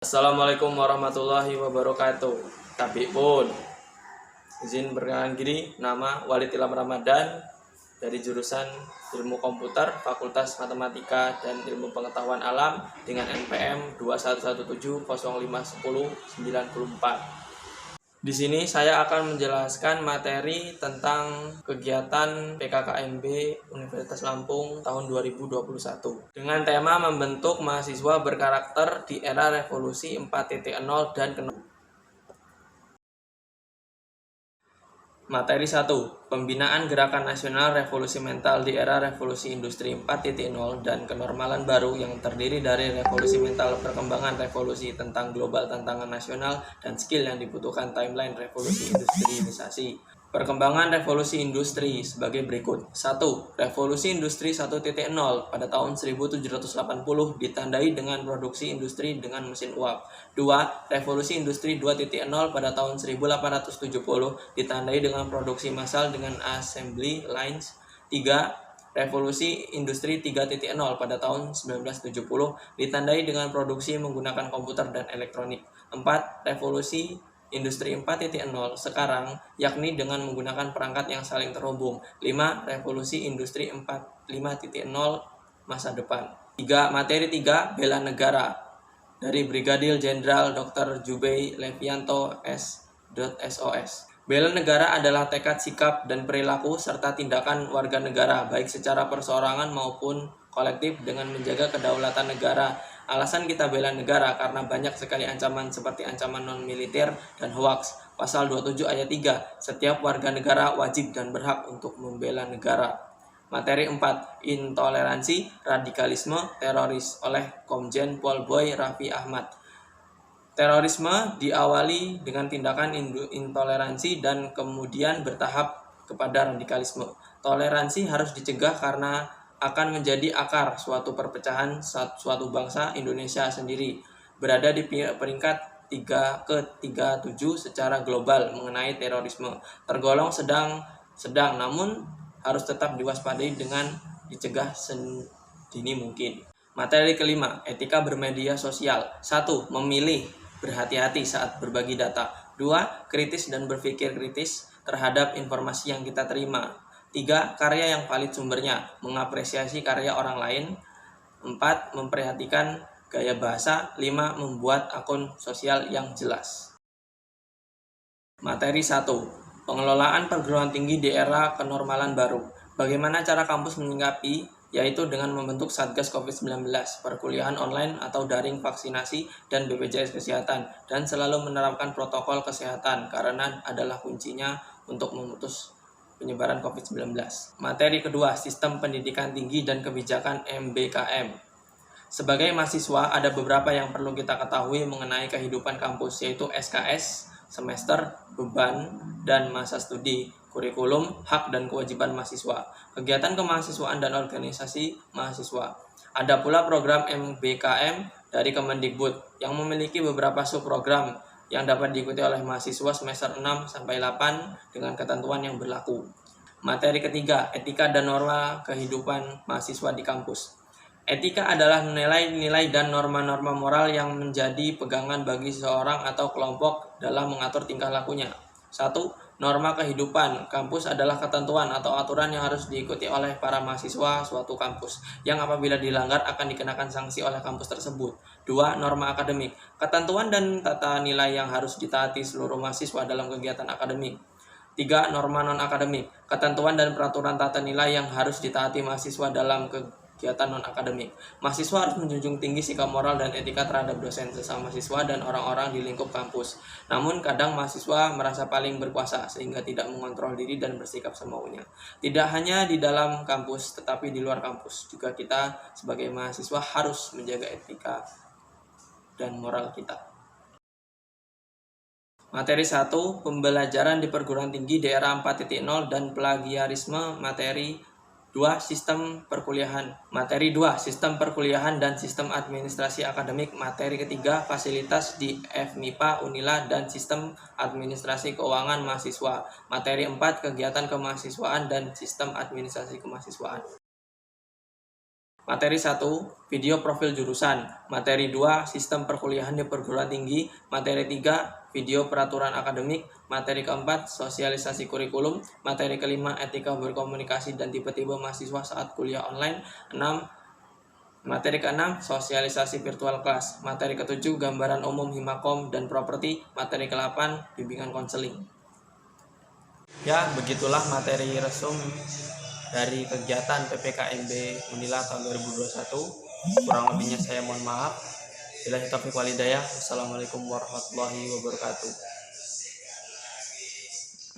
Assalamualaikum warahmatullahi wabarakatuh. Tapi pun izin berkenalan diri, nama Walid Ilham Ramadan dari jurusan Ilmu Komputer, Fakultas Matematika dan Ilmu Pengetahuan Alam dengan NPM 2117051094. Di sini saya akan menjelaskan materi tentang kegiatan PKKMB Universitas Lampung tahun 2021 dengan tema membentuk mahasiswa berkarakter di era revolusi 4.0 dan Materi 1. Pembinaan Gerakan Nasional Revolusi Mental di era Revolusi Industri 4.0 dan kenormalan baru yang terdiri dari revolusi mental, perkembangan revolusi tentang global tantangan nasional, dan skill yang dibutuhkan timeline revolusi industrialisasi. Perkembangan revolusi industri sebagai berikut. 1. Revolusi industri 1.0 pada tahun 1780 ditandai dengan produksi industri dengan mesin uap. 2. Revolusi industri 2.0 pada tahun 1870 ditandai dengan produksi massal dengan assembly lines. 3. Revolusi industri 3.0 pada tahun 1970 ditandai dengan produksi menggunakan komputer dan elektronik. 4. Revolusi Industri 4.0 sekarang, yakni dengan menggunakan perangkat yang saling terhubung. 5. Revolusi Industri 5.0 masa depan. Materi 3. Bela Negara dari Brigadir Jenderal Dr. Jubei Levianto S.Sos. Bela negara adalah tekad, sikap, dan perilaku serta tindakan warga negara, baik secara perseorangan maupun kolektif dengan menjaga kedaulatan negara. Alasan kita bela negara karena banyak sekali ancaman seperti ancaman non-militer dan hoaks. Pasal 27 ayat 3, setiap warga negara wajib dan berhak untuk membela negara. Materi 4. Intoleransi, radikalisme, teroris oleh Komjen Pol Boy Raffi Ahmad. Terorisme diawali dengan tindakan intoleransi dan kemudian bertahap kepada radikalisme. Toleransi harus dicegah karena akan menjadi akar suatu perpecahan suatu bangsa. Indonesia sendiri berada di peringkat 37 secara global mengenai terorisme. Tergolong sedang namun harus tetap diwaspadai dengan dicegah sedini mungkin. Materi kelima, etika bermedia sosial. 1. Memilih, berhati-hati saat berbagi data. 2. Kritis dan berpikir kritis terhadap informasi yang kita terima. 3. Karya yang valid sumbernya, mengapresiasi karya orang lain. 4. Memperhatikan gaya bahasa. 5. Membuat akun sosial yang jelas. Materi 1. Pengelolaan perguruan tinggi di era kenormalan baru. Bagaimana cara kampus menyikapi, yaitu dengan membentuk Satgas COVID-19, perkuliahan online atau daring, vaksinasi, dan BPJS Kesehatan, dan selalu menerapkan protokol kesehatan karena adalah kuncinya untuk memutus penyebaran COVID-19. Materi kedua, Sistem Pendidikan Tinggi dan Kebijakan MBKM. Sebagai mahasiswa, ada beberapa yang perlu kita ketahui mengenai kehidupan kampus, yaitu SKS, semester, beban, dan masa studi, kurikulum, hak dan kewajiban mahasiswa, kegiatan kemahasiswaan dan organisasi mahasiswa. Ada pula program MBKM dari Kemendikbud yang memiliki beberapa subprogram yang dapat diikuti oleh mahasiswa semester 6-8 dengan ketentuan yang berlaku. Materi ketiga, etika dan norma kehidupan mahasiswa di kampus. Etika adalah nilai-nilai dan norma-norma moral yang menjadi pegangan bagi seseorang atau kelompok dalam mengatur tingkah lakunya. 1. Norma kehidupan kampus adalah ketentuan atau aturan yang harus diikuti oleh para mahasiswa suatu kampus, yang apabila dilanggar akan dikenakan sanksi oleh kampus tersebut. 2. Norma akademik, ketentuan dan tata nilai yang harus ditaati seluruh mahasiswa dalam kegiatan akademik. 3. Norma non-akademik, ketentuan dan peraturan tata nilai yang harus ditaati mahasiswa dalam kegiatan non-akademik. Mahasiswa harus menjunjung tinggi sikap moral dan etika terhadap dosen, sesama mahasiswa, dan orang-orang di lingkup kampus. Namun kadang mahasiswa merasa paling berkuasa sehingga tidak mengontrol diri dan bersikap semaunya. Tidak hanya di dalam kampus tetapi di luar kampus juga kita sebagai mahasiswa harus menjaga etika dan moral kita. Materi 1. Pembelajaran di perguruan tinggi di era 4.0 dan plagiarisme. Materi 2. Sistem perkuliahan. Materi 2. Sistem perkuliahan dan sistem administrasi akademik. Materi ketiga, fasilitas di FMIPA, Unila, dan sistem administrasi keuangan mahasiswa. Materi 4. Kegiatan kemahasiswaan dan sistem administrasi kemahasiswaan. Materi 1, video profil jurusan. Materi 2, sistem perkuliahan di perguruan tinggi. Materi 3, video peraturan akademik. Materi keempat, sosialisasi kurikulum. Materi kelima, etika berkomunikasi dan tipe-tipe mahasiswa saat kuliah online. Materi ke-6, sosialisasi virtual class. Materi ke-7, gambaran umum Himakom dan properti. Materi ke-8, bimbingan konseling. Ya, begitulah materi resum dari kegiatan PPKMB Unila tahun 2021. Kurang lebihnya saya mohon maaf. Billahi taufiq wal hidayah. Wassalamualaikum warahmatullahi wabarakatuh.